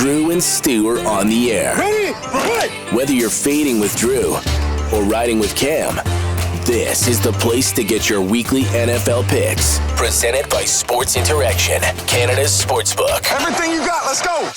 Drew and Stu are on the air. Ready? Right. Whether you're fading with Drew or riding with Cam, this is the place to get your weekly NFL picks. Presented by Sports Interaction, Canada's sportsbook. Everything you got, let's go.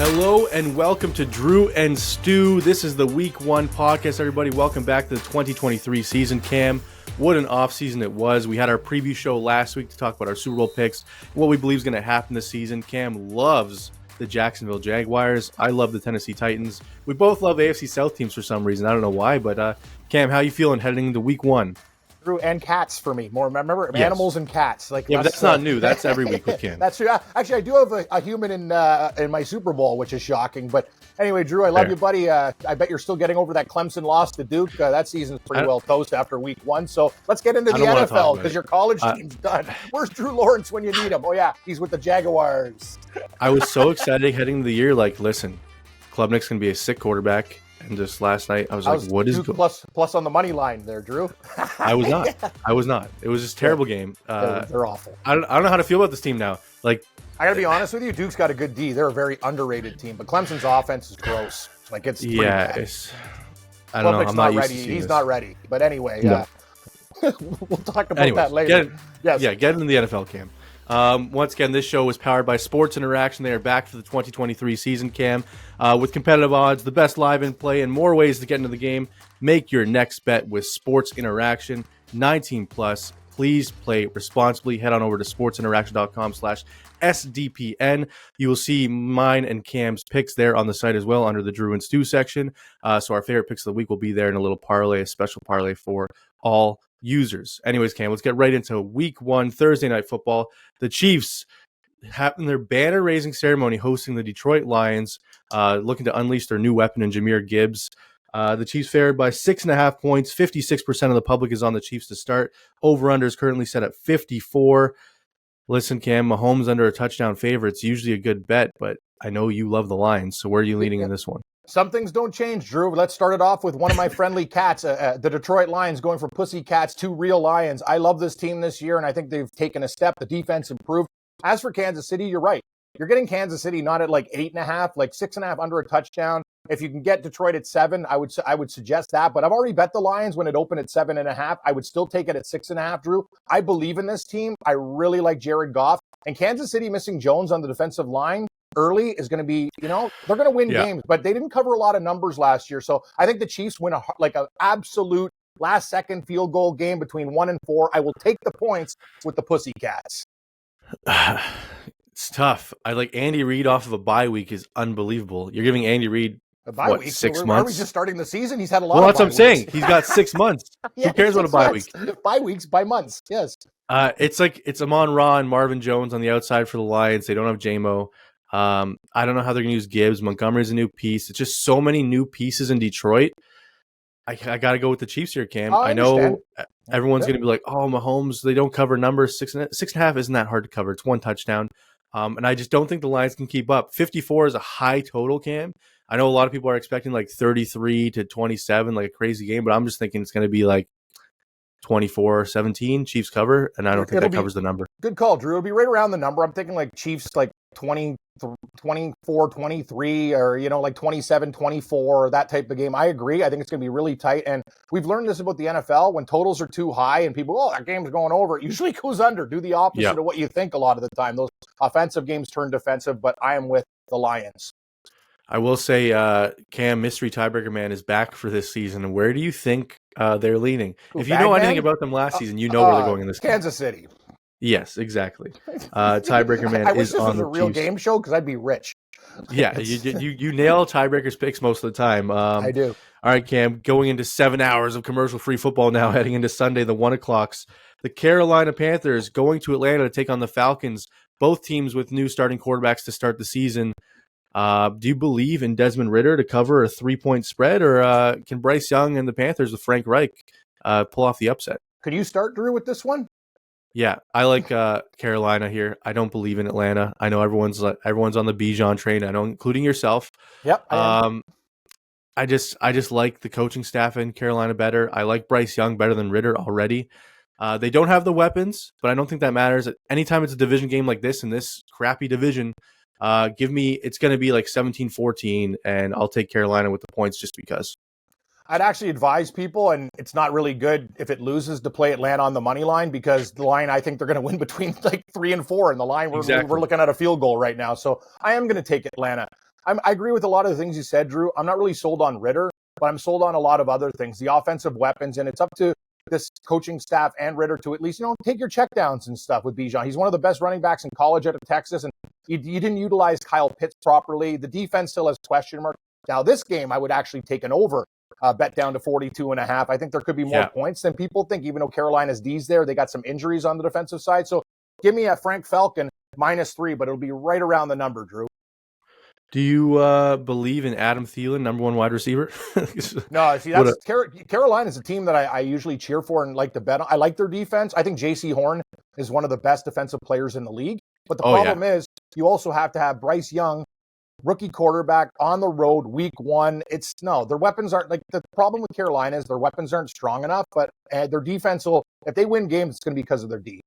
Hello and welcome to Drew and Stu. This is the Week 1 podcast, everybody. Welcome back to the 2023 season. Cam, what an offseason it was. We had our preview show last week to talk about our Super Bowl picks, what we believe is going to happen this season. Cam loves the Jacksonville Jaguars. I love the Tennessee Titans. We both love AFC South teams for some reason. I don't know why, but Cam, how you feeling heading into Week 1? Drew, and cats for me. More remember Yes. Animals and cats. Yeah, but that's not new. That's every week with Cam. That's true. Actually, I do have a human in my Super Bowl, which is shocking. But anyway, Drew, I love you, buddy. I bet you're still getting over that Clemson loss to Duke. That season's pretty well toast after Week 1. So let's get into the NFL because your college team's done. Where's Drew Lawrence when you need him? Oh yeah, he's with the Jaguars. I was so excited heading into the year. Like, listen, Klubnik's going to be a sick quarterback. And just last night, I was like, what is Duke plus on the money line there, Drew? I was not. I was not. It was just a terrible game. They're awful. I don't know how to feel about this team now. Like, I got to be honest with you, Duke's got a good D. They're a very underrated team, but Clemson's offense is gross. Like, it's pretty bad. I don't know. I'm not used ready. to seeing He's this. not ready. But anyway, No. we'll talk about that later. Get into the NFL, Cam. Once again, this show is powered by Sports Interaction. They are back for the 2023 season, Cam, with competitive odds, the best live in play, and more ways to get into the game. Make your next bet with Sports Interaction. 19 plus. Please play responsibly. Head on over to sportsinteraction.com/SDPN. You will see mine and Cam's picks there on the site as well under the Drew and Stu section. So our favorite picks of the week will be there in a little parlay, a special parlay for all users. Anyways, Cam, let's get right into Week 1 Thursday Night Football. The Chiefs having their banner-raising ceremony hosting the Detroit Lions, looking to unleash their new weapon in Jahmyr Gibbs. The Chiefs favored by 6.5 points. 56% of the public is on the Chiefs to start. Over-under is currently set at 54. Listen, Cam, Mahomes under a touchdown favorite. It's usually a good bet, but I know you love the Lions, so where are you leaning in this one? Some things don't change, Drew. Let's start it off with one of my friendly cats, the Detroit Lions, going from pussy cats to real lions. I love this team this year, and I think they've taken a step. The defense improved. As for Kansas City, you're right. You're getting Kansas City not at like 8.5, like 6.5 under a touchdown. If you can get Detroit at 7, I would suggest that. But I've already bet the Lions when it opened at 7.5. I would still take it at 6.5, Drew. I believe in this team. I really like Jared Goff. And Kansas City missing Jones on the defensive line early is going to be, they're going to win games, but they didn't cover a lot of numbers last year. So I think the Chiefs win an absolute last-second field goal game between 1 and 4. I will take the points with the Pussycats. It's tough. I like Andy Reid off of a bye week is unbelievable. You're giving Andy Reid a bye week. 6 months? Are we just starting the season? He's had a lot Well, of that's what I'm weeks. saying. He's got 6 months. Yeah, Who cares about a bye week? Bye weeks, by months, yes. It's like it's Amon-Ra and Marvin Jones on the outside for the Lions. They don't have J-Mo. I don't know how they're going to use Gibbs. Montgomery's a new piece. It's just so many new pieces in Detroit. I got to go with the Chiefs here, Cam. I know everyone's going to be like, oh, Mahomes, they don't cover numbers. 6.5 isn't that hard to cover. It's one touchdown. And I just don't think the Lions can keep up. 54 is a high total, Cam. I know a lot of people are expecting like 33 to 27, like a crazy game, but I'm just thinking it's going to be like 24-17 Chiefs cover, and I don't think that covers the number. Good call, Drew. It'll be right around the number. I'm thinking like Chiefs like 24-23 or, like 27-24, that type of game. I agree. I think it's going to be really tight. And we've learned this about the NFL. When totals are too high and people, that game's going over, it usually goes under. Do the opposite of what you think a lot of the time. Those offensive games turn defensive, but I am with the Lions. I will say Cam, Mystery Tiebreaker Man, is back for this season. And where do you think they're leaning? If you know anything about them last season, you know where they're going in this game. Kansas City. Yes, exactly. Tiebreaker Man I wish is this on was the a real Chiefs. game show because I'd be rich. Yeah, you nail Tiebreakers picks most of the time. I do. All right, Cam, going into 7 hours of commercial-free football now, heading into Sunday, the 1 o'clocks. The Carolina Panthers going to Atlanta to take on the Falcons, both teams with new starting quarterbacks to start the season. Do you believe in Desmond Ridder to cover a 3-point spread, or can Bryce Young and the Panthers with Frank Reich pull off the upset? Could you start, Drew, with this one? Yeah, I like Carolina here. I don't believe in Atlanta. I know everyone's on the Bijan train. I know, including yourself. Yep. I just like the coaching staff in Carolina better. I like Bryce Young better than Ridder already. They don't have the weapons, but I don't think that matters. Anytime it's a division game like this in this crappy division, It's going to be like 17-14, and I'll take Carolina with the points just because. I'd actually advise people, and it's not really good if it loses, to play Atlanta on the money line, because the line, I think they're going to win between like 3 and 4, and the line we're looking at a field goal right now. So I am going to take Atlanta. I agree with a lot of the things you said, Drew. I'm not really sold on Ritter, but I'm sold on a lot of other things, the offensive weapons, and it's up to this coaching staff and Ritter to at least, take your checkdowns and stuff with Bijan. He's one of the best running backs in college out of Texas, and you didn't utilize Kyle Pitts properly. The defense still has question marks. Now, this game, I would actually take an over. Bet down to 42.5. I think there could be more points than people think, even though Carolina's D's there. They got some injuries on the defensive side. So give me a Frank Falcon -3, but it'll be right around the number, Drew. Do you believe in Adam Thielen, number 1 wide receiver? No, see, Carolina's a team that I usually cheer for and like to bet on. I like their defense. I think J.C. Horn is one of the best defensive players in the league. But the problem is you also have to have Bryce Young, rookie quarterback, on the road week 1. Their weapons aren't, like, the problem with Carolina is their weapons aren't strong enough, but their defense if they win games, it's going to be because of their D.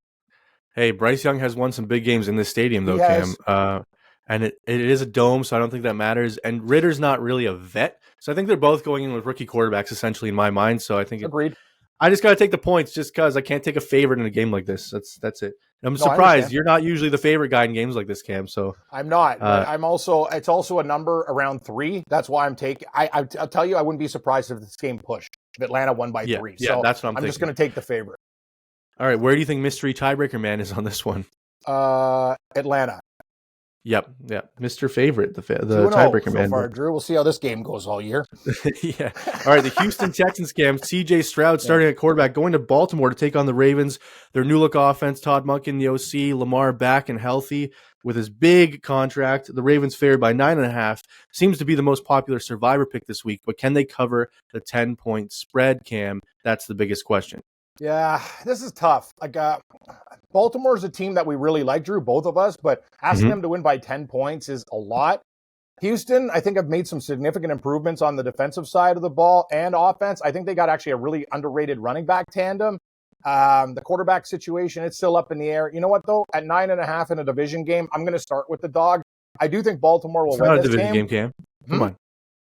Hey, Bryce Young has won some big games in this stadium though, Cam. And it is a dome, so I don't think that matters. And Ritter's not really a vet. So I think they're both going in with rookie quarterbacks essentially in my mind. So I think agreed. I just got to take the points just because I can't take a favorite in a game like this. That's it. I'm surprised you're not usually the favorite guy in games like this, Cam. So I'm not. It's also a number around 3. That's why I'm taking. I'll tell you, I wouldn't be surprised if this game pushed. If Atlanta won by 3. Yeah, so that's what I'm thinking. Just going to take the favorite. All right, where do you think mystery tiebreaker man is on this one? Atlanta. Yep. Mr. Favorite, the tiebreaker man. So far, Drew. We'll see how this game goes all year. Yeah. All right, the Houston Texans, Cam. C.J. Stroud starting at quarterback, going to Baltimore to take on the Ravens. Their new look offense, Todd Monken, the OC, Lamar back and healthy with his big contract. The Ravens favored by 9.5. Seems to be the most popular survivor pick this week, but can they cover the 10-point spread, Cam? That's the biggest question. Yeah, this is tough. Baltimore's a team that we really like, Drew, both of us, but asking them to win by 10 points is a lot. Houston, I think, have made some significant improvements on the defensive side of the ball and offense. I think they got actually a really underrated running back tandem. The quarterback situation, it's still up in the air. You know what, though? At 9.5 in a division game, I'm going to start with the dog. I do think Baltimore will win this game. It's not a division game, Cam. Come on.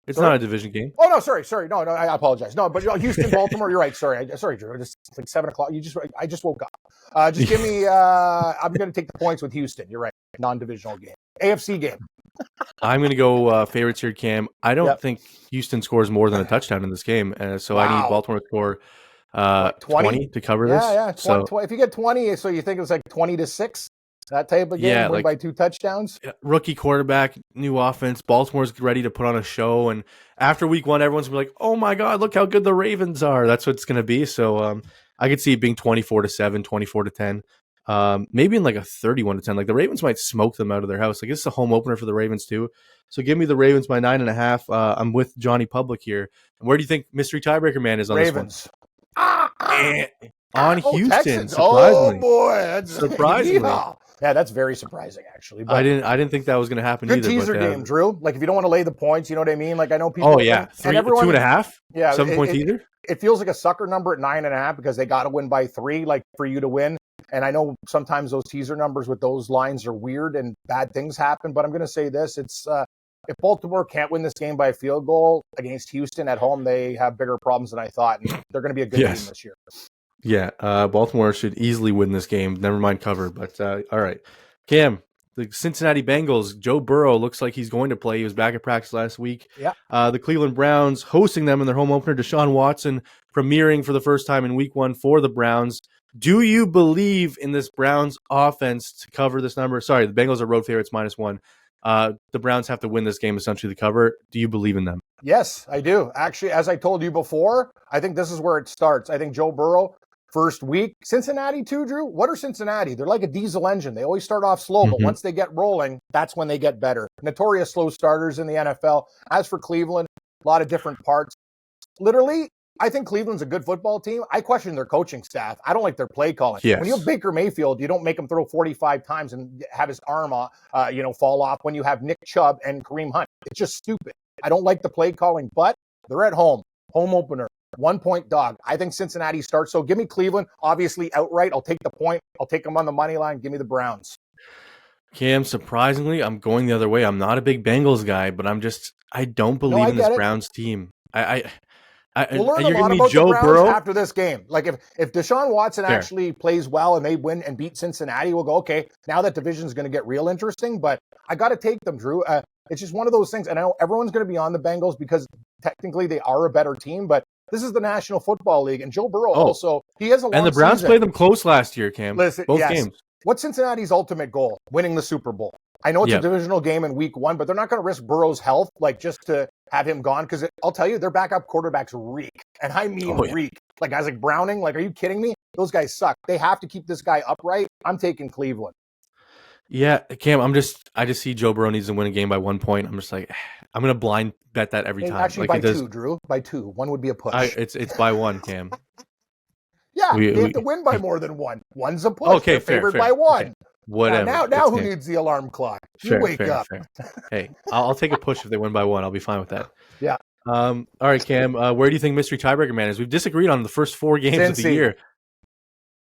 It's not a division game. Oh, no, sorry. No, I apologize. No, but Houston, Baltimore, you're right. Sorry, Drew. It's like 7 o'clock. I just woke up. Just give me, I'm going to take the points with Houston. You're right. Non-divisional game. AFC game. I'm going to go favorites here, Cam. I don't think Houston scores more than a touchdown in this game. So I need Baltimore to score 20 to cover this. Yeah. 20. If you get 20, so you think it was like 20-6? That type of game, win by 2 touchdowns. Rookie quarterback, new offense. Baltimore's ready to put on a show. And after week 1, everyone's going to be like, oh my God, look how good the Ravens are. That's what it's going to be. So I could see it being 24-7, 24-10. Maybe in like a 31-10. Like the Ravens might smoke them out of their house. Like this is a home opener for the Ravens too. So give me the Ravens by 9.5. I'm with Johnny Public here. And where do you think mystery tiebreaker man is on Ravens. This one? On Houston, Texans. surprisingly. Oh boy, that's surprisingly. Yeah, that's very surprising, actually. But I didn't think that was going to happen good either. Good teaser game, Drew. Like if you don't want to lay the points, you know what I mean? Like I know people. Oh yeah, 2.5. Yeah, 7-point teaser. It feels like a sucker number at 9.5 because they got to win by 3, like for you to win. And I know sometimes those teaser numbers with those lines are weird and bad things happen. But I'm going to say this: it's if Baltimore can't win this game by a field goal against Houston at home, they have bigger problems than I thought, and they're going to be a good team this year. Yeah, Baltimore should easily win this game. Never mind cover, but all right. Cam, the Cincinnati Bengals, Joe Burrow looks like he's going to play. He was back at practice last week. Yeah. The Cleveland Browns hosting them in their home opener. Deshaun Watson premiering for the first time in week 1 for the Browns. Do you believe in this Browns offense to cover this number? Sorry, the Bengals are road favorites -1. The Browns have to win this game essentially to cover. Do you believe in them? Yes, I do. Actually, as I told you before, I think this is where it starts. I think Joe Burrow, first week. Cincinnati too, Drew. What are Cincinnati? They're like a diesel engine. They always start off slow, but once they get rolling, that's when they get better. Notorious slow starters in the NFL. As for Cleveland, a lot of different parts. Literally, I think Cleveland's a good football team. I question their coaching staff. I don't like their play calling. Yes. When you have Baker Mayfield, you don't make him throw 45 times and have his arm fall off when you have Nick Chubb and Kareem Hunt. It's just stupid. I don't like the play calling, but they're at home. Home opener. 1-point dog. I think Cincinnati starts. So give me Cleveland. Obviously outright. I'll take the point. I'll take them on the money line. Give me the Browns. Cam, surprisingly, I'm going the other way. I'm not a big Bengals guy, but I don't No, I believe in this get it. Browns team. We'll learn a You're lot giving me about the Joe Browns Burrow. after this game. Like if Deshaun Watson Fair. actually plays well and they win and beat Cincinnati, we'll go, okay, now that division's going to get real interesting. But I got to take them, Drew. It's just one of those things. And I know everyone's going to be on the Bengals because technically they are a better team. But this is the National Football League. And Joe Burrow also, he has a long And the Browns season. played them close last year, Cam. Listen, Both yes. games. What's Cincinnati's ultimate goal? Winning the Super Bowl. I know it's a divisional game in week 1, but they're not going to risk Burrow's health, like just to have him gone. Because I'll tell you, their backup quarterbacks reek. And I mean reek. Like guys like Browning, like, are you kidding me? Those guys suck. They have to keep this guy upright. I'm taking Cleveland. Yeah, Cam, I just see Joe Burrow needs to win a game by 1 point. I'm just like, I'm going to blind bet that every time. Actually, like by 2, Drew. By 2. 1 would be a push. It's by 1, Cam. Yeah, they have to win by more than 1. 1's a push. Okay, They're favored fair. by 1. Okay. Whatever. Now who needs the alarm clock? You wake up. Fair. Hey, I'll take a push if they win by 1. I'll be fine with that. Yeah. All right, Cam. Where do you think mystery tiebreaker man is? We've disagreed on the first 4 games of the year.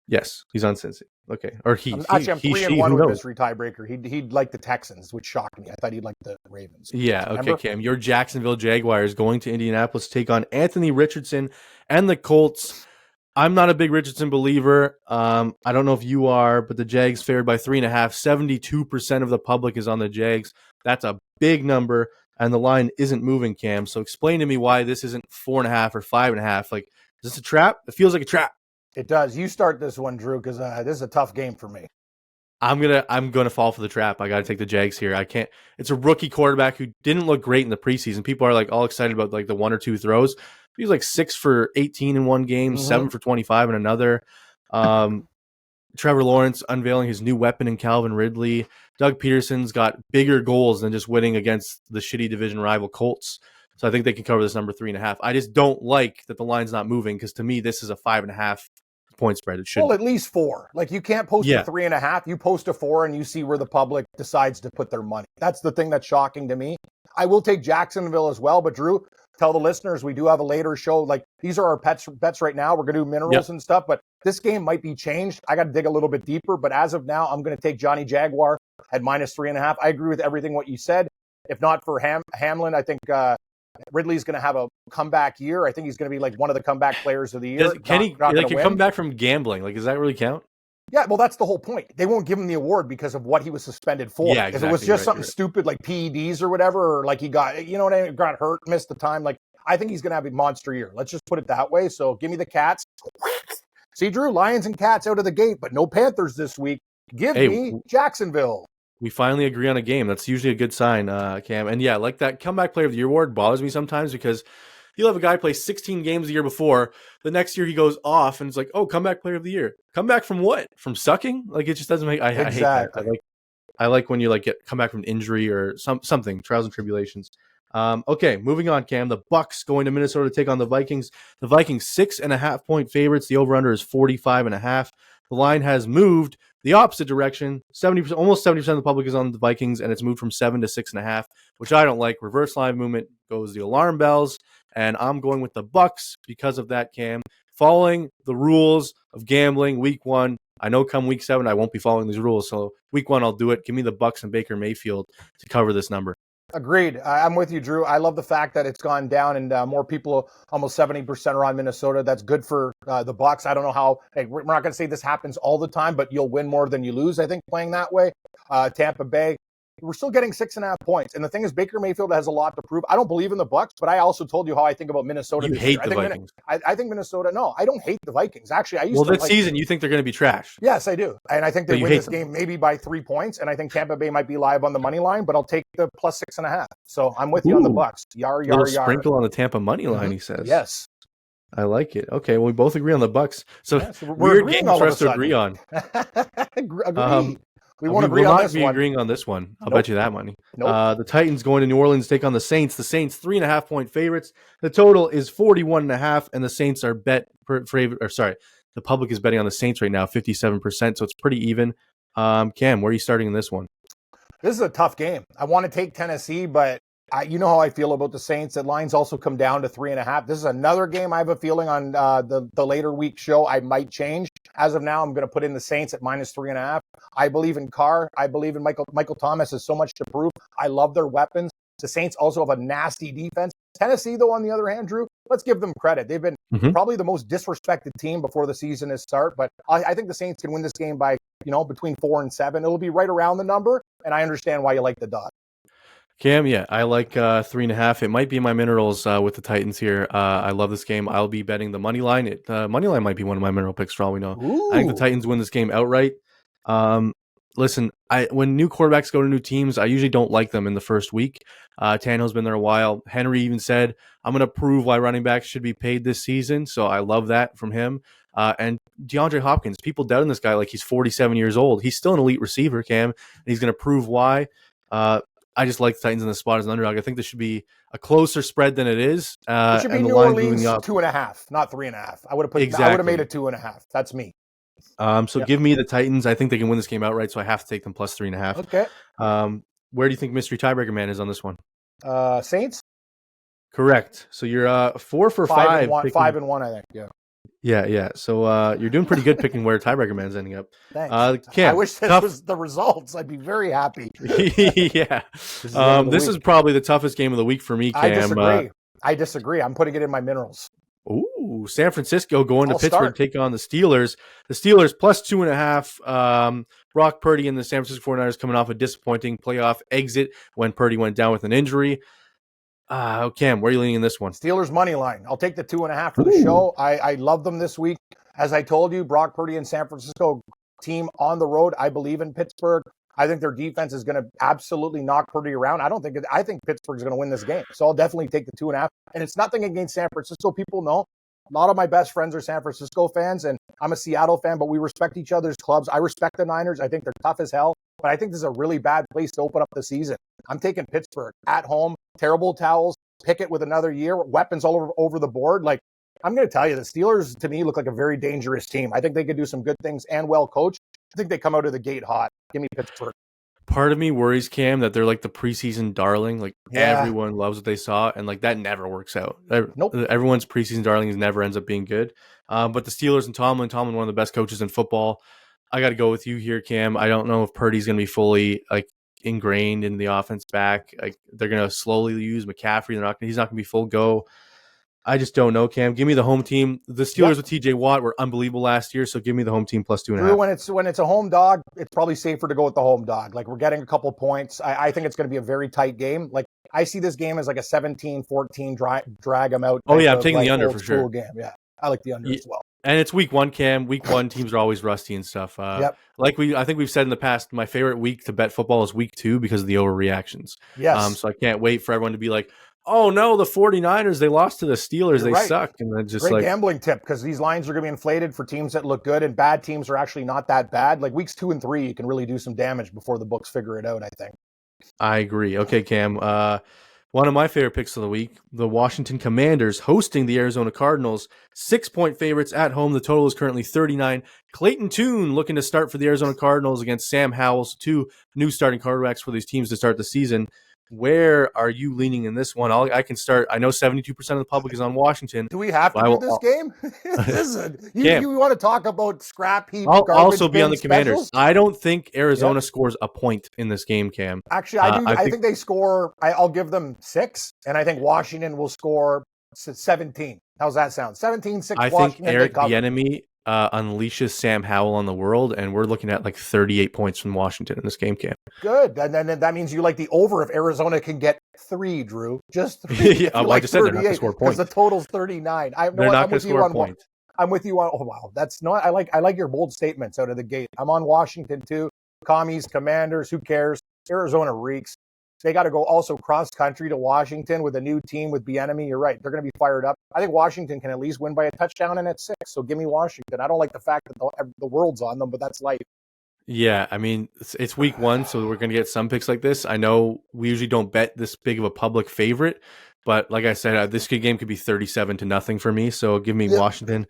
Yes, he's on Cincy. Okay, or I'm 3-1 with mystery tiebreaker. He'd like the Texans, which shocked me. I thought he'd like the Ravens. Yeah. Okay, Cam. Your Jacksonville Jaguars going to Indianapolis to take on Anthony Richardson and the Colts. I'm not a big Richardson believer. I don't know if you are, but the Jags favored by 3.5. 72% of the public is on the Jags. That's a big number, and the line isn't moving, Cam. So explain to me why this isn't 4.5 or 5.5. Like, is this a trap? It feels like a trap. It does. You start this one, Drew, because this is a tough game for me. I'm gonna fall for the trap. I got to take the Jags here. I can't. It's a rookie quarterback who didn't look great in the preseason. People are like all excited about like the 1 or 2 throws. He was like 6 for 18 in one game, 7 for 25 in another. Trevor Lawrence unveiling his new weapon in Calvin Ridley. Doug Peterson's got bigger goals than just winning against the shitty division rival Colts. So I think they can cover this number 3.5. I just don't like that the line's not moving because to me this is a 5.5 point spread. It should. Well, at least 4. Like you can't post a 3.5. You post a 4 and you see where the public decides to put their money. That's the thing that's shocking to me. I will take Jacksonville as well, but Drew, tell the listeners we do have a later show. Like these are our bets right now. We're going to do minerals and stuff, but this game might be changed. I got to dig a little bit deeper, but as of now, I'm going to take Johnny Jaguar at -3.5. I agree with everything what you said. If not for Hamlin, I think Ridley's going to have a comeback year. I think he's going to be like one of the comeback players of the year. Can he come back from gambling? Like, does that really count? Yeah, well, that's the whole point. They won't give him the award because of what he was suspended for. Yeah, exactly. If it was just something stupid like PEDs or whatever, or like he got, you know what I mean, got hurt, missed the time. Like, I think he's going to have a monster year. Let's just put it that way. So give me the Cats. See, Drew, Lions and Cats out of the gate, but no Panthers this week. Give me Jacksonville. We finally agree on a game. That's usually a good sign, Cam. And yeah, like that comeback player of the year award bothers me sometimes because you'll have a guy play 16 games the year before. The next year he goes off and it's like, oh, comeback player of the year. Come back from what? From sucking? Like it just doesn't make. I hate that. I like when you like come back from injury or something, trials and tribulations. Okay, moving on, Cam. The Bucs going to Minnesota to take on the Vikings. The Vikings 6.5 point favorites. The over/under is 45.5. The line has moved the opposite direction. 70%, almost 70% of the public is on the Vikings, and it's moved from 7 to 6.5, which I don't like. Reverse line movement goes the alarm bells, and I'm going with the Bucs because of that, Cam. Following the rules of gambling, week 1. I know come week 7, I won't be following these rules, so week 1, I'll do it. Give me the Bucs and Baker Mayfield to cover this number. Agreed. I'm with you, Drew. I love the fact that it's gone down and more people, almost 70% are on Minnesota. That's good for the Bucs. I don't know how, we're not going to say this happens all the time, but you'll win more than you lose, I think, playing that way. Tampa Bay, we're still getting 6.5 points. And the thing is, Baker Mayfield has a lot to prove. I don't believe in the Bucs, but I also told you how I think about Minnesota. You hate the Vikings. I think Minnesota, no, I don't hate the Vikings. Actually, I used to. Well, this season, you think they're going to be trash. Yes, I do. And I think they win this game maybe by 3 points. And I think Tampa Bay might be live on the money line, but I'll take the plus 6.5. So I'm with you on the Bucs. Yar, yar, yar. Sprinkle on the Tampa money line, he says. Yes. I like it. Okay, well, we both agree on the Bucs. So, we're weird game for us to agree on. Agreed. We won't agree on this one. We'll not be agreeing on this one. I'll bet you that money. Nope. The Titans going to New Orleans to take on the Saints. The Saints 3.5 point favorites. The total is 41.5, and the Saints are the public is betting on the Saints right now, 57%. So it's pretty even. Cam, where are you starting in this one? This is a tough game. I want to take Tennessee, but you know how I feel about the Saints. That lines also come down to 3.5. This is another game I have a feeling on the later week show I might change As of now, I'm going to put in the Saints at -3.5. I believe in Carr. I believe in Michael Thomas has so much to prove. I love their weapons. The Saints also have a nasty defense. Tennessee, though, on the other hand, Drew, let's give them credit. They've been probably the most disrespected team before the season is start, but I think the Saints can win this game by, between 4 and 7. It'll be right around the number, and I understand why you like the dot. Cam, yeah, I like 3.5. It might be my minerals with the Titans here. I love this game. I'll be betting the money line. Money line might be one of my mineral picks for all we know. Ooh. I think the Titans win this game outright. Listen, when new quarterbacks go to new teams, I usually don't like them in the first week. Tannehill's been there a while. Henry even said, I'm going to prove why running backs should be paid this season. So I love that from him. And DeAndre Hopkins, people doubting this guy like he's 47 years old. He's still an elite receiver, Cam, and he's going to prove why. I just like the Titans in the spot as an underdog. I think this should be a closer spread than it is. It should be New Orleans 2.5, not 3.5. I would have made it 2.5. That's me. Give me the Titans. I think they can win this game outright, so I have to take them plus 3.5. Okay. Where do you think mystery tiebreaker man is on this one? Saints. Correct. So you're 4 for 5. 5 and 1, I think. Yeah. Yeah. So you're doing pretty good picking where tiebreaker man's ending up. Thanks. Cam, I wish this was the results. I'd be very happy. Yeah. This is probably the toughest game of the week for me, Cam. I disagree. I'm putting it in my minerals. Ooh, San Francisco going to Pittsburgh to take on the Steelers. The Steelers plus 2.5. Brock Purdy and the San Francisco 49ers coming off a disappointing playoff exit when Purdy went down with an injury. Cam, where are you leaning in this one? Steelers money line. I'll take the 2.5 for the show. I love them this week. As I told you, Brock Purdy and San Francisco team on the road. I believe in Pittsburgh. I think their defense is going to absolutely knock Purdy around. I think Pittsburgh's going to win this game. So I'll definitely take the 2.5. And it's nothing against San Francisco. People know a lot of my best friends are San Francisco fans, and I'm a Seattle fan, but we respect each other's clubs. I respect the Niners. I think they're tough as hell, but I think this is a really bad place to open up the season. I'm taking Pittsburgh at home, terrible towels, Pickett with another year, weapons all over the board. Like, I'm going to tell you, the Steelers, to me, look like a very dangerous team. I think they could do some good things and well coached. I think they come out of the gate hot. Give me Pittsburgh. Part of me worries, Cam, that they're like the preseason darling. Like, everyone loves what they saw, and like that never works out. Nope. Everyone's preseason darlings never ends up being good. But the Steelers and Tomlin, one of the best coaches in football. I got to go with you here, Cam. I don't know if Purdy's going to be fully ingrained in the offense back. Like, they're going to slowly use McCaffrey. He's not going to be full go. I just don't know, Cam. Give me the home team. The Steelers with TJ Watt were unbelievable last year, so give me the home team plus 2.5. When it's a home dog, it's probably safer to go with the home dog. Like, we're getting a couple points. I think it's going to be a very tight game. Like, I see this game as like a 17-14 drag them out. Oh yeah, I'm taking the under for sure. Game. Yeah, I like the under as well. And it's week 1, Cam. Week 1 teams are always rusty and stuff. I think we've said in the past, my favorite week to bet football is week 2 because of the overreactions. Yes. So I can't wait for everyone to be like, oh no, the 49ers, they lost to the Steelers. They suck. And then just great gambling tip, because these lines are going to be inflated for teams that look good, and bad teams are actually not that bad. Like weeks 2 and 3, you can really do some damage before the books figure it out, I think. I agree. Okay, Cam. One of my favorite picks of the week, the Washington Commanders hosting the Arizona Cardinals, 6-point favorites at home. The total is currently 39. Clayton Tune looking to start for the Arizona Cardinals against Sam Howell, 2 new starting quarterbacks for these teams to start the season. Where are you leaning in this one? I can start. I know 72% of the public is on Washington. Do we have to do this game? Listen, you want to talk about scrap heap? I'll also be on the Commanders. Specials? I don't think Arizona scores a point in this game, Cam. Actually, I do. I think they score. I'll give them 6, and I think Washington will score 17. How's that sound? 17-6. I think Eric Bieniemy unleashes Sam Howell on the world, and we're looking at like 38 points from Washington in this game, Cam. Good. And then that means you like the over if Arizona can get 3, Drew. Just 3. I just said they're not going to score points. Because the total's 39. They're not going to score points. I'm with you on. Oh wow, that's not. I like your bold statements out of the gate. I'm on Washington too. Commies, Commanders. Who cares? Arizona reeks. They got to go also cross country to Washington with a new team with Bieniemy. You're right. They're going to be fired up. I think Washington can at least win by a touchdown and at 6. So give me Washington. I don't like the fact that the world's on them, but that's life. Yeah, I mean, it's week 1, so we're going to get some picks like this. I know we usually don't bet this big of a public favorite, but like I said, this game could be 37-0 for me. So give me Washington.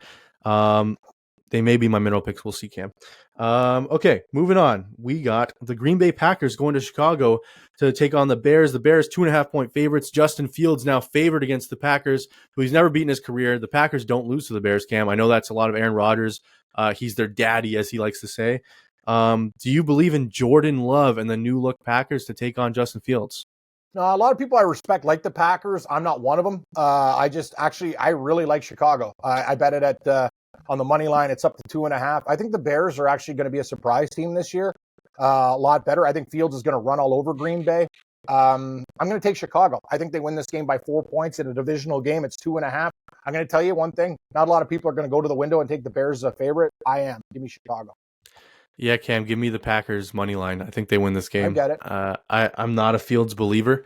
They may be my middle picks. We'll see, Cam. Okay, moving on. We got the Green Bay Packers going to Chicago to take on the Bears. The Bears, 2.5-point favorites. Justin Fields now favored against the Packers, who he's never beaten his career. The Packers don't lose to the Bears, Cam. I know that's a lot of Aaron Rodgers He's their daddy, as he likes to say. Do you believe in Jordan Love and the new look Packers to take on Justin Fields? No, a lot of people I respect like the Packers. I'm not one of them. I really like Chicago. I bet it at on the money line. It's up to 2.5. I think the Bears are actually going to be a surprise team this year. A lot better. I think Fields is going to run all over Green Bay. I'm going to take Chicago. I think they win this game by 4 points in a divisional game. It's 2.5. I'm going to tell you one thing. Not a lot of people are going to go to the window and take the Bears as a favorite. I am. Give me Chicago. Yeah, Cam, give me the Packers money line. I think they win this game. I get it. I'm not a Fields believer.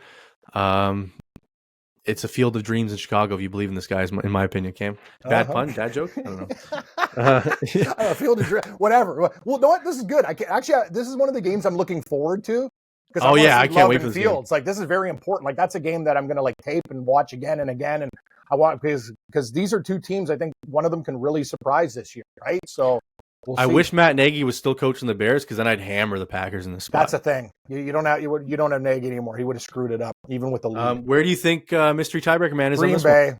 It's a field of dreams in Chicago if you believe in this guy, in my opinion, Cam. Bad pun, dad joke? I don't know. Field of dreams, whatever. Well, you know what? This is good. This is one of the games I'm looking forward to. I can't wait for this Fields. game. Like, this is very important. Like, that's a game that I'm going to like tape and watch again and again. And I want, because these are two teams. I think one of them can really surprise this year, right? So we'll see. I wish Matt Nagy was still coaching the Bears, because then I'd hammer the Packers in this spot. That's the thing. You don't have Nagy anymore. He would have screwed it up, even with the lead. Where do you think Mystery Tiebreaker Man is on Green this Bay. one?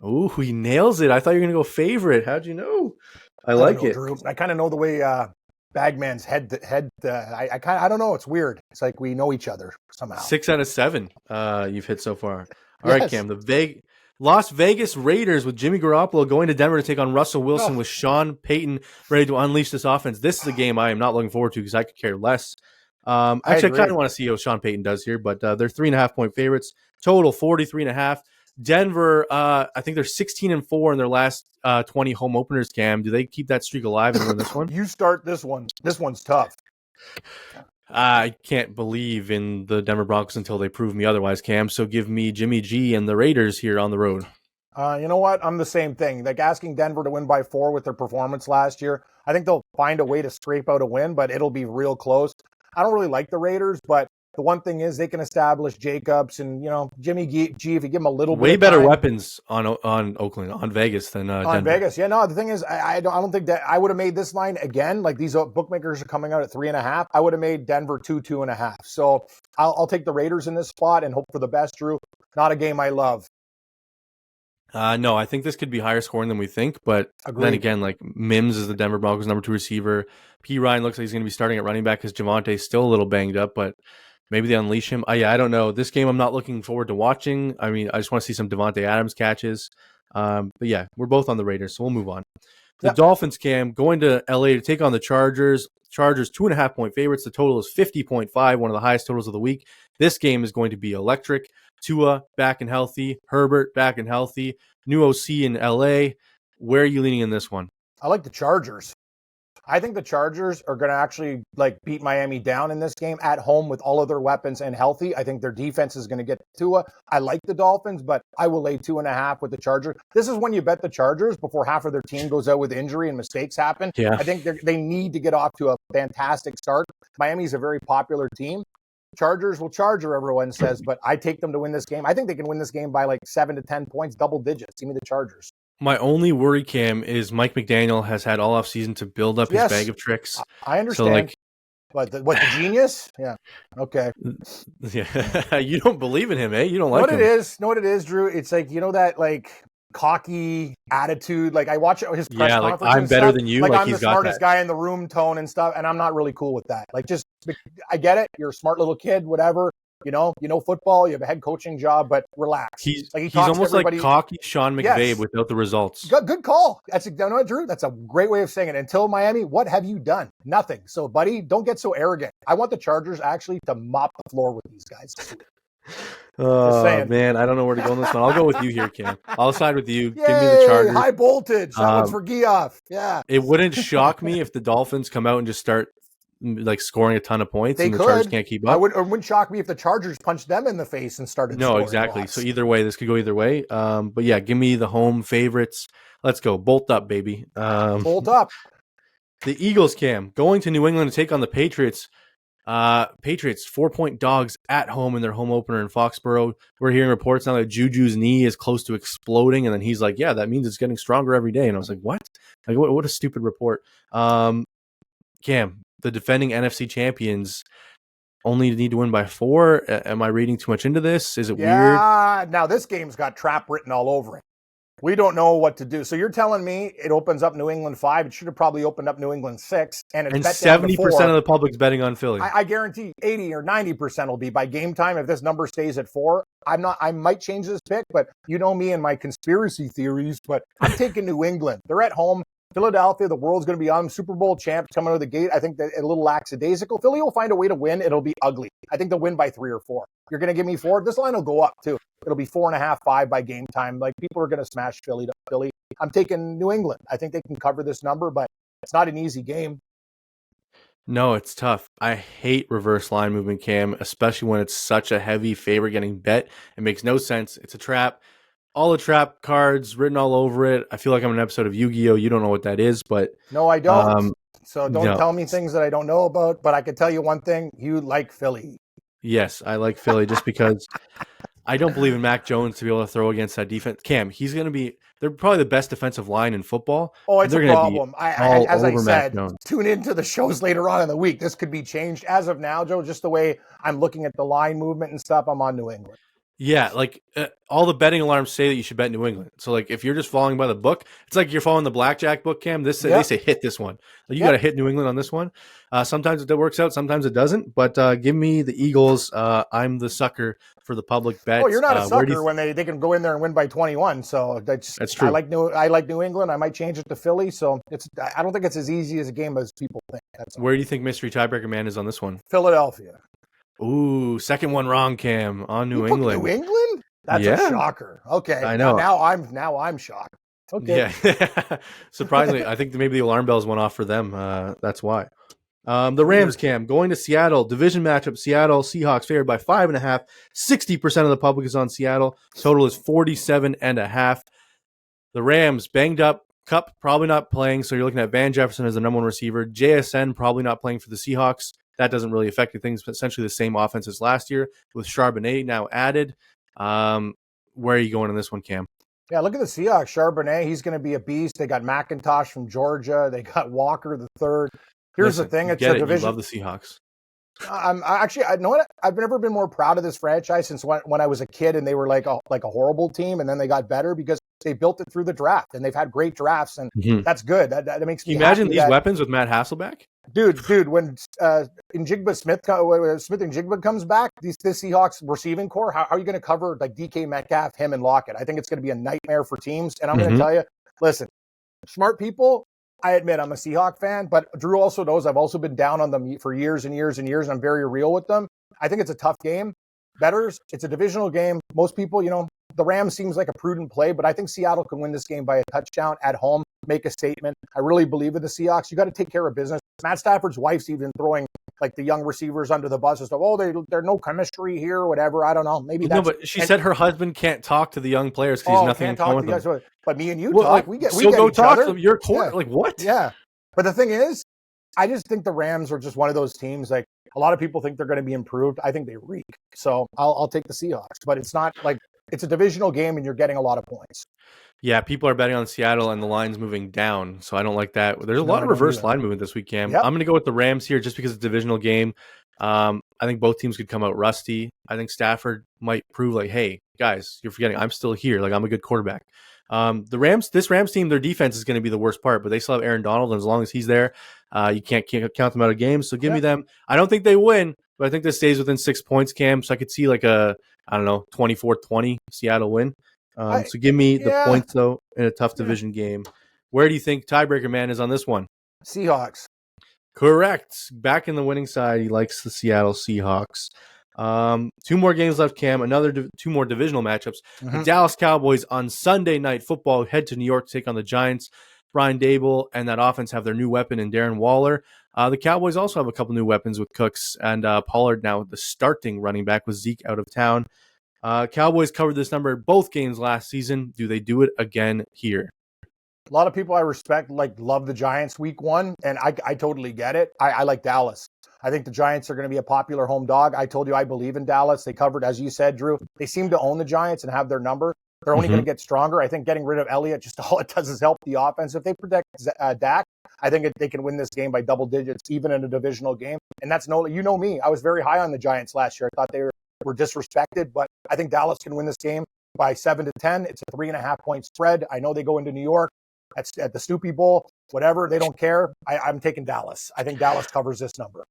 Oh, he nails it. I thought you were going to go favorite. How'd you know? I like it. Drew. I kind of know the way Bagman's head. I don't know. It's weird. It's like we know each other somehow. 6 out of 7 you've hit so far. All right, Cam. The Las Vegas Raiders with Jimmy Garoppolo going to Denver to take on Russell Wilson with Sean Payton ready to unleash this offense. This is a game I am not looking forward to because I could care less. I kind of want to see how Sean Payton does here, but they're 3.5-point favorites. Total 43.5. Denver, I think they're 16-4 in their last 20 home openers. Cam, do they keep that streak alive and win this one? You start this one. This one's tough. I can't believe in the Denver Broncos until they prove me otherwise, Cam. So give me Jimmy G and the Raiders here on the road. You know what? I'm the same thing. Like, asking Denver to win by 4 with their performance last year. I think they'll find a way to scrape out a win, but it'll be real close. I don't really like the Raiders, but the one thing is they can establish Jacobs and, Jimmy G, if you give him a little way bit better time, weapons on Oakland, on Vegas than Denver. On Vegas. Yeah, no, the thing is, I don't think that I would have made this line again. Like, these bookmakers are coming out at 3.5. I would have made Denver 2.5. So I'll take the Raiders in this spot and hope for the best, Drew. Not a game I love. No, I think this could be higher scoring than we think, but Agreed. Then again, like, Mims is the Denver Broncos' number 2 receiver. P. Ryan looks like he's going to be starting at running back because Javonte's still a little banged up, but maybe they unleash him. I don't know. This game I'm not looking forward to watching. I mean, I just want to see some Devontae Adams catches. But yeah, we're both on the Raiders, so we'll move on. The Dolphins, Cam, going to LA to take on the Chargers. Chargers 2.5-point favorites. The total is 50.5, one of the highest totals of the week. This game is going to be electric. Tua back and healthy. Herbert back and healthy. New OC in LA. Where are you leaning in this one? I like the Chargers. I think the Chargers are going to actually beat Miami down in this game at home with all of their weapons and healthy. I think their defense is going to get Tua. I like the Dolphins, but I will lay 2.5 with the Chargers. This is when you bet the Chargers before half of their team goes out with injury and mistakes happen. Yeah. I think they need to get off to a fantastic start. Miami's a very popular team. Chargers will charger, everyone says, but I take them to win this game. I think they can win this game by 7 to 10 points, double digits. Give me the Chargers. My only worry, Cam, is Mike McDaniel has had all offseason to build up his bag of tricks. I understand. So the genius? Yeah. Okay. Yeah. You don't believe in him, eh? You don't like him. Know what it is, Drew? It's that cocky attitude. I watch his press conference. I'm and better stuff. than you. I'm he's the smartest guy in the room tone and stuff, and I'm not really cool with that. I get it. You're a smart little kid, whatever. You know football. You have a head coaching job, but relax. He's almost like cocky Sean McVay without the results. Good call. Drew. That's a great way of saying it. Until Miami, what have you done? Nothing. So, buddy, don't get so arrogant. I want the Chargers actually to mop the floor with these guys. Oh, man, I don't know where to go on this one. I'll go with you here, Cam. I'll side with you. Yay, give me the Chargers. High voltage. That one's for Geoff. Yeah. It wouldn't shock me if the Dolphins come out and just start scoring a ton of points and the Chargers can't keep up. It wouldn't shock me if the Chargers punched them in the face and started scoring. No, exactly. So either way, this could go either way. But yeah, give me the home favorites. Let's go. Bolt up, baby. Bolt up. The Eagles, Cam, going to New England to take on the Patriots. Patriots 4-point dogs at home in their home opener in Foxborough. We're hearing reports now that Juju's knee is close to exploding, and then he's like, yeah, that means it's getting stronger every day. And I was like, what? What a stupid report. Cam, the defending NFC champions only need to win by 4. Am I reading too much into this? Is it weird? Yeah. Now this game's got trap written all over it. We don't know what to do. So you're telling me it opens up New England 5. It should have probably opened up New England 6. And it's And bet down to 70% 4. of the public's betting on Philly. I guarantee 80 or 90% will be by game time if this number stays at 4. I might change this pick, but you know me and my conspiracy theories, but I'm taking New England. They're at home. Philadelphia, the world's going to be on. Super Bowl champs coming out of the gate. I think that a little lackadaisical. Philly will find a way to win. It'll be ugly. I think they'll win by 3 or 4. You're going to give me 4. This line will go up too. It'll be 4.5, 5 by game time. Like people are going to smash Philly. I'm taking New England. I think they can cover this number, but it's not an easy game. No, it's tough. I hate reverse line movement, Cam, especially when it's such a heavy favorite getting bet. It makes no sense. It's a trap. All the trap cards written all over it. I feel like I'm in an episode of Yu-Gi-Oh! You don't know what that is, but no, I don't. So don't tell me things that I don't know about. But I can tell you one thing: you like Philly. Yes, I like Philly just because I don't believe in Mac Jones to be able to throw against that defense. Cam, he's going to be. They're probably the best defensive line in football. Oh, it's they're a problem. As I said, Jones. Tune into the shows later on in the week. This could be changed. As of now, Joe, just the way I'm looking at the line movement and stuff, I'm on New England. Yeah, like all the betting alarms say that you should bet New England. So, like, if you're just following by the book, it's like you're following the blackjack book, Cam. They say hit this one. Like, you got to hit New England on this one. Sometimes it works out, sometimes it doesn't. But give me the Eagles. I'm the sucker for the public bet. Oh, you're not a sucker when they can go in there and win by 21. So that's true. I like New England. I might change it to Philly. So I don't think it's as easy as a game as people think. Where do you think mystery tiebreaker man is on this one? Philadelphia. Ooh, second one wrong, Cam, on New England. New England? That's a shocker. Okay. I know. Now I'm shocked. Okay. Yeah. Surprisingly, I think maybe the alarm bells went off for them. That's why. The Rams, Cam, going to Seattle. Division matchup, Seattle Seahawks favored by 5.5. 60% of the public is on Seattle. Total is 47.5. The Rams banged up. Kupp probably not playing, so you're looking at Van Jefferson as the number one receiver. JSN probably not playing for the Seahawks. That doesn't really affect things, but essentially the same offense as last year with Charbonnet now added. Where are you going in this one, Cam? Yeah, look at the Seahawks. Charbonnet, he's going to be a beast. They got McIntosh from Georgia. They got Walker the third. Here's the thing. It's a division. You love the Seahawks. I know what? I've never been more proud of this franchise since when I was a kid and they were like a horrible team and then they got better because they built it through the draft and they've had great drafts and that's good. That makes me imagine these weapons with Matt Hasselbeck. Dude, when Smith and Jigba comes back, this Seahawks receiving core, how are you going to cover like DK Metcalf, him and Lockett? I think it's going to be a nightmare for teams. And I'm going to tell you, listen, smart people. I admit I'm a Seahawk fan, but Drew also knows I've also been down on them for years and years and years. I'm very real with them. I think it's a tough game. Bettors, it's a divisional game. Most people, the Rams seems like a prudent play, but I think Seattle can win this game by a touchdown at home, make a statement. I really believe in the Seahawks. You got to take care of business. Matt Stafford's wife's even throwing like the young receivers under the bus and stuff. Oh, there's no chemistry here or whatever. I don't know. Maybe that's... No, but she said her husband can't talk to the young players because he's nothing in common with them. But me and you talk. Like, we get go each talk other. to them. You're court. Like, what? Yeah. But the thing is, I just think the Rams are just one of those teams. Like a lot of people think they're going to be improved. I think they reek. So I'll take the Seahawks. But it's not like it's a divisional game and you're getting a lot of points. Yeah, people are betting on Seattle and the line's moving down. So I don't like that. There's a lot of reverse line movement this week, Cam. Yep. I'm going to go with the Rams here just because it's a divisional game. I think both teams could come out rusty. I think Stafford might prove like, hey, guys, you're forgetting I'm still here. Like, I'm a good quarterback. This Rams team, their defense is going to be the worst part, but they still have Aaron Donald. And as long as he's there, you can't count them out of games. So give me them. I don't think they win, but I think this stays within 6 points, Cam. So I could see like a, 24-20 Seattle win. So give me the points, though, in a tough division game. Where do you think tiebreaker man is on this one? Seahawks. Correct. Back in the winning side, he likes the Seattle Seahawks. 2 more games left, Cam. Two more divisional matchups. The Dallas Cowboys on Sunday Night Football head to New York to take on the Giants. Brian Dable and that offense have their new weapon in Darren Waller. The Cowboys also have a couple new weapons with Cooks and Pollard now the starting running back with Zeke out of town. Cowboys covered this number both games last season. Do they do it again here? A lot of people I respect love the Giants week 1, and I totally get it. I like Dallas. I think the Giants are going to be a popular home dog. I told you I believe in Dallas. They covered, as you said, Drew. They seem to own the Giants and have their number. They're only going to get stronger. I think getting rid of Elliott, just all it does is help the offense. If they protect Dak, I think they can win this game by double digits, even in a divisional game. And that's you know me. I was very high on the Giants last year. I thought they were disrespected, but I think Dallas can win this game. by 7-10. It's a 3.5 point spread. I know they go into New York at the Snoopy Bowl, whatever. They don't care. I'm taking Dallas. I think Dallas covers this number.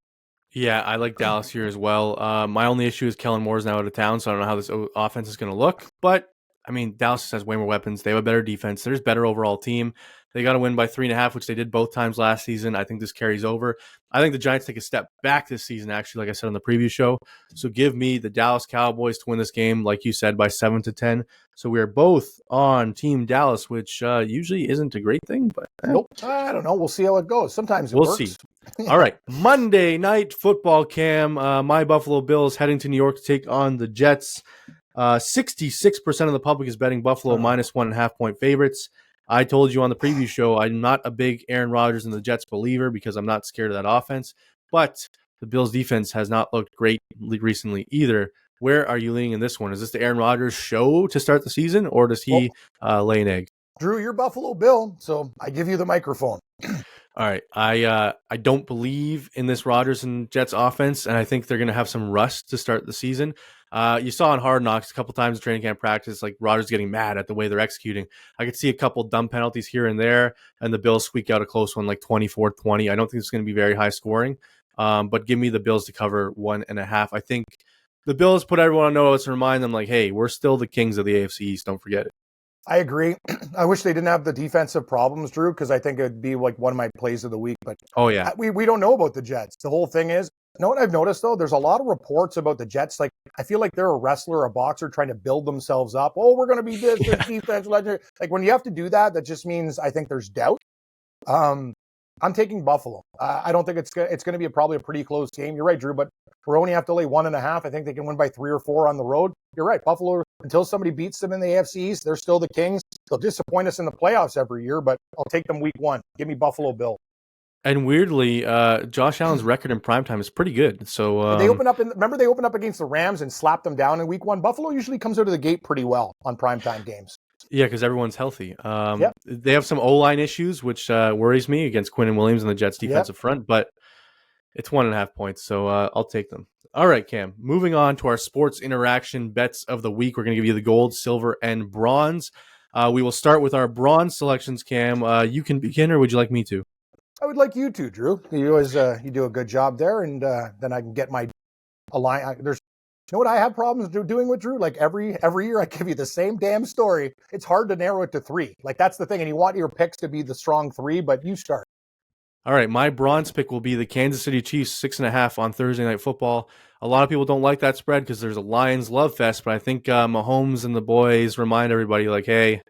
Yeah, I like Dallas here as well. My only issue is Kellen Moore's now out of town, so I don't know how this offense is going to look. But, I mean, Dallas has way more weapons. They have a better defense. There's a better overall team. They got to win by 3.5, which they did both times last season. I think this carries over. I think the Giants take a step back this season, actually, like I said on the preview show. So give me the Dallas Cowboys to win this game, like you said, by 7-10. So we are both on Team Dallas, which usually isn't a great thing. But Nope. I don't know. We'll see how it goes. Sometimes we'll works. see. All right. Monday Night Football, Cam. My Buffalo Bills heading to New York to take on the Jets. 66% of the public is betting Buffalo minus 1.5 point favorites. I told you on the preview show I'm not a big Aaron Rodgers and the Jets believer because I'm not scared of that offense. But the Bills' defense has not looked great recently either. Where are you leaning in this one? Is this the Aaron Rodgers show to start the season, or does he lay an egg? Drew, you're Buffalo Bill, so I give you the microphone. All right. I don't believe in this Rodgers and Jets offense, and I think they're going to have some rust to start the season. You saw on Hard Knocks a couple times in training camp practice, like Rodgers getting mad at the way they're executing. I could see a couple dumb penalties here and there, and the Bills squeak out a close one like 24-20. I don't think it's going to be very high scoring, but give me the Bills to cover 1.5. I think the Bills put everyone on notice and remind them, like, hey, we're still the kings of the AFC East. Don't forget it. I agree. I wish they didn't have the defensive problems, Drew, because I think it'd be like one of my plays of the week. But we don't know about the Jets. The whole thing is, you know what I've noticed, though? There's a lot of reports about the Jets. Like, I feel like they're a wrestler or a boxer trying to build themselves up. Oh, we're going to be this defense legend. Like, when you have to do that, that just means I think there's doubt. I'm taking Buffalo. I don't think it's going to be probably a pretty close game. You're right, Drew, but we only have to lay 1.5. I think they can win by 3 or 4 on the road. You're right. Buffalo, until somebody beats them in the AFC East, they're still the kings. They'll disappoint us in the playoffs every year, but I'll take them week 1. Give me Buffalo Bill. And weirdly, Josh Allen's record in primetime is pretty good. So they opened up. Remember, they opened up against the Rams and slapped them down in week 1. Buffalo usually comes out of the gate pretty well on primetime games. Yeah, because everyone's healthy. They have some O-line issues, which worries me against Quinn and Williams and the Jets defensive front, but it's 1.5 points, so I'll take them. All right, Cam, moving on to our sports interaction bets of the week. We're going to give you the gold, silver, and bronze. We will start with our bronze selections, Cam. You can begin, or would you like me to? I would like you to, Drew. You always you do a good job there, and then I can get my align. You know what I have problems doing with, Drew? Like every year I give you the same damn story. It's hard to narrow it to 3. Like that's the thing, and you want your picks to be the strong 3, but you start. All right, my bronze pick will be the Kansas City Chiefs 6.5 on Thursday Night Football. A lot of people don't like that spread because there's a Lions love fest, but I think Mahomes and the boys remind everybody, like, hey,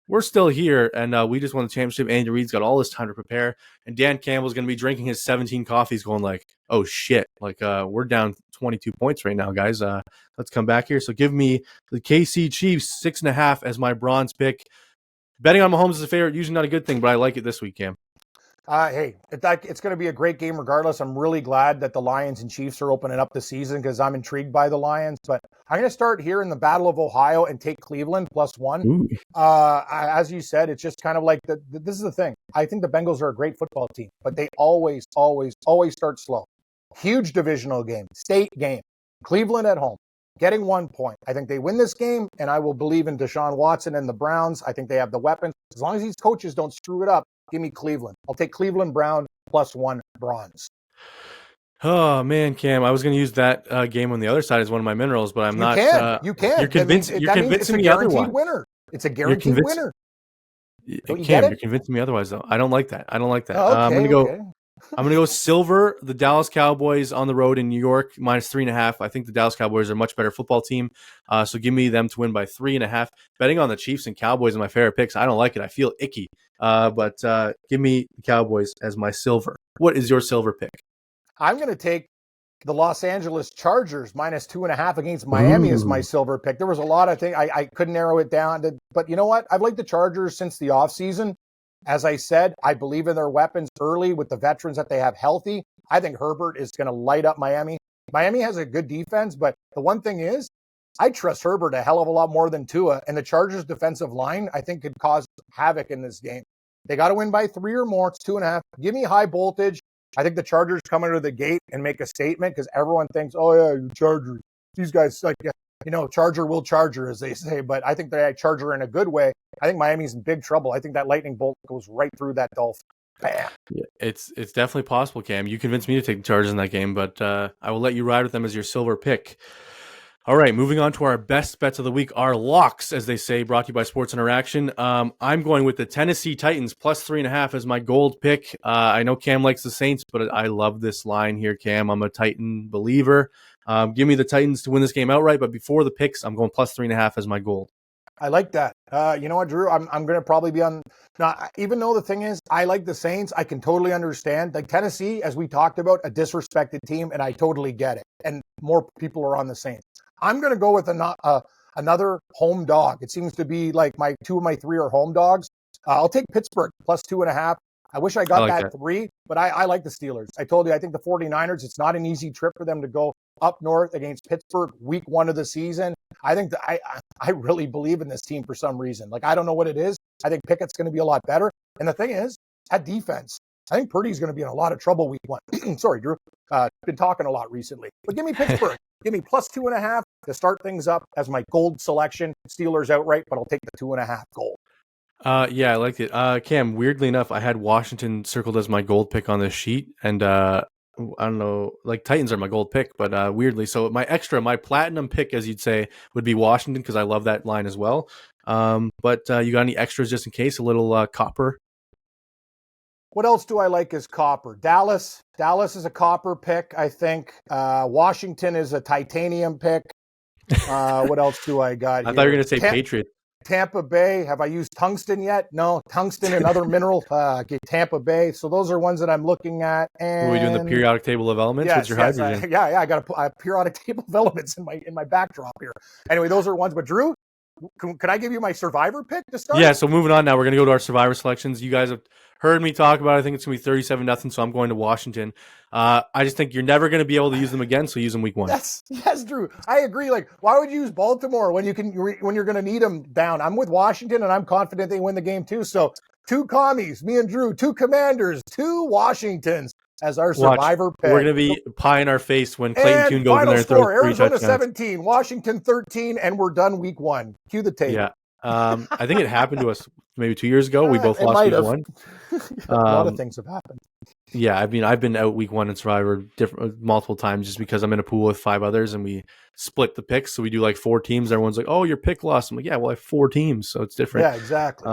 we're still here, and we just won the championship. Andy Reid's got all this time to prepare, and Dan Campbell's going to be drinking his 17 coffees going like, oh, shit, like we're down 22 points right now, guys. Let's come back here. So give me the KC Chiefs 6.5 as my bronze pick. Betting on Mahomes is a favorite, usually not a good thing, but I like it this week, Cam. Hey, it's going to be a great game regardless. I'm really glad that the Lions and Chiefs are opening up the season because I'm intrigued by the Lions. But I'm going to start here in the Battle of Ohio and take Cleveland +1. As you said, it's just kind of like this is the thing. I think the Bengals are a great football team, but they always start slow. Huge divisional game, state game, Cleveland at home, getting 1 point. I think they win this game, and I will believe in Deshaun Watson and the Browns. I think they have the weapons. As long as these coaches don't screw it up, give me Cleveland. I'll take Cleveland Brown +1 bronze. Oh, man, Cam, I was going to use that game on the other side as one of my minerals, but I'm not. You can. You're convincing me otherwise. Winner. It's a guaranteed winner. Cam, you're convincing me otherwise, though. I don't like that. Oh, okay, I'm gonna go silver. The Dallas Cowboys on the road in New York -3.5. I think the Dallas Cowboys are a much better football team. So give me them to win by 3.5. Betting on the Chiefs and Cowboys are my favorite picks. I don't like it. I feel icky. But give me the Cowboys as my silver. What is your silver pick? I'm going to take the Los Angeles Chargers -2.5 against Miami as my silver pick. There was a lot of things. I couldn't narrow it down. But you know what? I've liked the Chargers since the offseason. As I said, I believe in their weapons early with the veterans that they have healthy. I think Herbert is going to light up Miami. Miami has a good defense, but the one thing is, I trust Herbert a hell of a lot more than Tua, and the Chargers' defensive line, I think, could cause havoc in this game. They got to win by 3 or more. It's 2.5. Give me high voltage. I think the Chargers come out of the gate and make a statement because everyone thinks, oh, yeah, you Chargers. These guys, like, Charger will Charger, as they say, but I think they Charger in a good way. I think Miami's in big trouble. I think that lightning bolt goes right through that Dolphin. Bam. Yeah, it's definitely possible, Cam. You convinced me to take the Chargers in that game, but I will let you ride with them as your silver pick. All right, moving on to our best bets of the week, our locks, as they say, brought to you by Sports Interaction. I'm going with the Tennessee Titans plus 3.5 as my gold pick. I know Cam likes the Saints, but I love this line here, Cam. I'm a Titan believer. Give me the Titans to win this game outright, but before the picks, I'm going plus 3.5 as my gold. I like that. You know what, Drew? I'm going to probably be on. Now, even though the thing is, I like the Saints, I can totally understand. Like Tennessee, as we talked about, a disrespected team, and I totally get it. And more people are on the Saints. I'm going to go with another home dog. It seems to be like two of my three are home dogs. I'll take Pittsburgh plus 2.5. I wish I got that 3, but I like the Steelers. I told you, I think the 49ers, it's not an easy trip for them to go up north against Pittsburgh week 1 of the season. I think that I really believe in this team for some reason. Like, I don't know what it is. I think Pickett's going to be a lot better. And the thing is, at defense, I think Purdy's going to be in a lot of trouble week 1. Sorry, Drew. Been talking a a lot recently. But give me Pittsburgh. Give me plus 2.5 to start things up as my gold selection. Steelers outright, but I'll take the 2.5 gold. Yeah, I liked it. Cam, weirdly enough, I had Washington circled as my gold pick on this sheet, and I don't know, like Titans are my gold pick, but weirdly, so my platinum pick, as you'd say, would be Washington because I love that line as well. But you got any extras just in case? A little copper. What else do I like as copper? Dallas is a copper pick, I think. Washington is a titanium pick. What else do I got? I thought you were going to say Patriots. Tampa Bay. Have I used tungsten yet? No, tungsten and other mineral. Tampa Bay. So those are ones that I'm looking at. And are we doing the periodic table of elements? Yes, What's your hydrogen? I got a periodic table of elements in my backdrop here. Anyway, those are ones. But Drew, can I give you my survivor pick to start? Yeah. So moving on now, we're going to go to our survivor selections. You guys have heard me talk about it. I think it's going to be 37-0. So I'm going to Washington. I just think you're never going to be able to use them again. So use them week 1. Yes, Drew. I agree. Like, why would you use Baltimore when you're going to need them down? I'm with Washington, and I'm confident they win the game too. So 2 commies, me and Drew, 2 Commanders, 2 Washingons as our survivor pick. We're going to be pie in our face when Clayton Kuhn goes in there and throws 3 Arizona touchdowns. 17, Washington 13, and we're done week 1. Cue the tape. Yeah. I think it happened to us maybe 2 years ago. We both lost week 1. A lot of things have happened. Yeah, I mean, I've been out week 1 in Survivor multiple times just because I'm in a pool with 5 others and we split the picks. So we do like 4 teams. Everyone's like, "Oh, your pick lost." I'm like, "Yeah, well, I have 4 teams, so it's different." Yeah, exactly.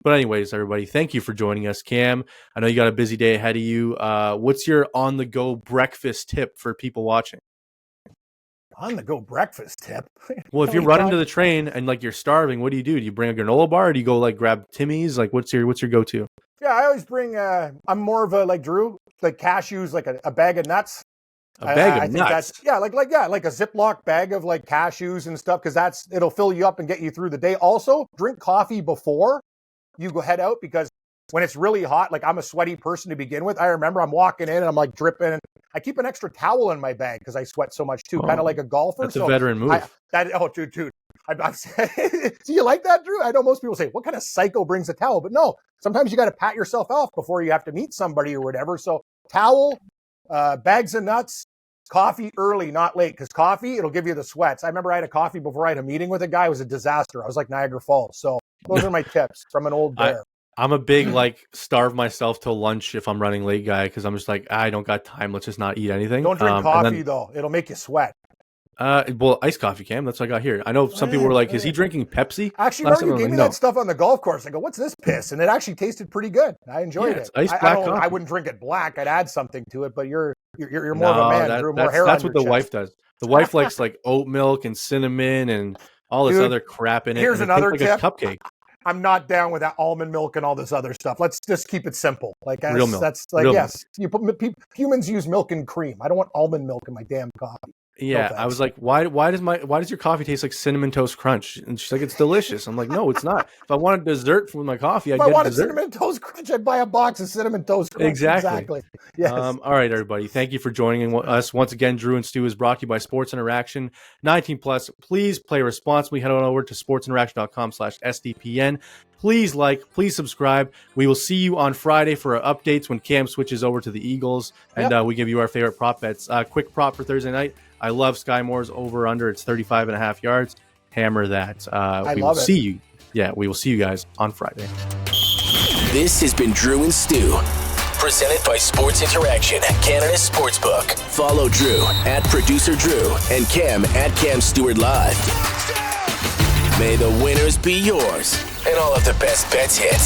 But anyways, everybody, thank you for joining us. Cam, I know you got a busy day ahead of you. What's your on-the-go breakfast tip for people watching? On-the-go breakfast tip? Well, if you're running to the train and like you're starving, what do you do? Do you bring a granola bar or do you go like grab Timmy's? Like what's your go-to? Yeah, I always bring, I'm more of a, like Drew, like cashews, like a bag of nuts. A bag of nuts? Like a Ziploc bag of like cashews and stuff, because it'll fill you up and get you through the day. Also, drink coffee before you go head out, because when it's really hot, like I'm a sweaty person to begin with. I remember I'm walking in and I'm like dripping. I keep an extra towel in my bag because I sweat so much too, kind of like a golfer. That's a veteran move. Dude. Do you like that, Drew? I know most people say, what kind of psycho brings a towel? But no, sometimes you got to pat yourself off before you have to meet somebody or whatever. So towel, bags of nuts, coffee early, not late, because coffee, it'll give you the sweats. I remember I had a coffee before I had a meeting with a guy. It was a disaster. I was like Niagara Falls. So those are my tips from an old bear. I'm a big like starve myself till lunch if I'm running late guy, because I'm just like, I don't got time. Let's just not eat anything. Don't drink coffee though. It'll make you sweat. Well, iced coffee, Cam. That's what I got here. I know some people were like, is he drinking Pepsi? Actually, remember you gave me that stuff on the golf course. I go, what's this piss? And it actually tasted pretty good. I enjoyed it. Iced black coffee. I wouldn't drink it black. I'd add something to it, but you're more of a man. Drew, more hair that's on what your the chest. wife does. The wife likes like oat milk and cinnamon and all this other crap in it. Here's another tip. A cupcake. I'm not down with that almond milk and all this other stuff. Let's just keep it simple. Like real milk. That's like real yes, milk. Humans use milk and cream. I don't want almond milk in my damn coffee. Yeah, no, I was like, why does your coffee taste like Cinnamon Toast Crunch? And she's like, it's delicious. I'm like, no, it's not. If I wanted dessert for my coffee, I'd get wanted dessert. Cinnamon Toast Crunch, I'd buy a box of Cinnamon Toast Crunch. Exactly. Yes. All right, everybody. Thank you for joining us once again. Drew and Stu is brought to you by Sports Interaction. 19 plus. Please play responsibly. Head on over to sportsinteraction.com/SDPN. Please please subscribe. We will see you on Friday for our updates when Cam switches over to the Eagles, and we give you our favorite prop bets. Quick prop for Thursday night. I love Sky Moore's over-under. It's 35.5 yards. Hammer that. We will see you. Yeah, we will see you guys on Friday. This has been Drew and Stu, presented by Sports Interaction, Canada's Sportsbook. Follow Drew at Producer Drew and Cam at Cam Stewart Live. May the winners be yours and all of the best bets hit.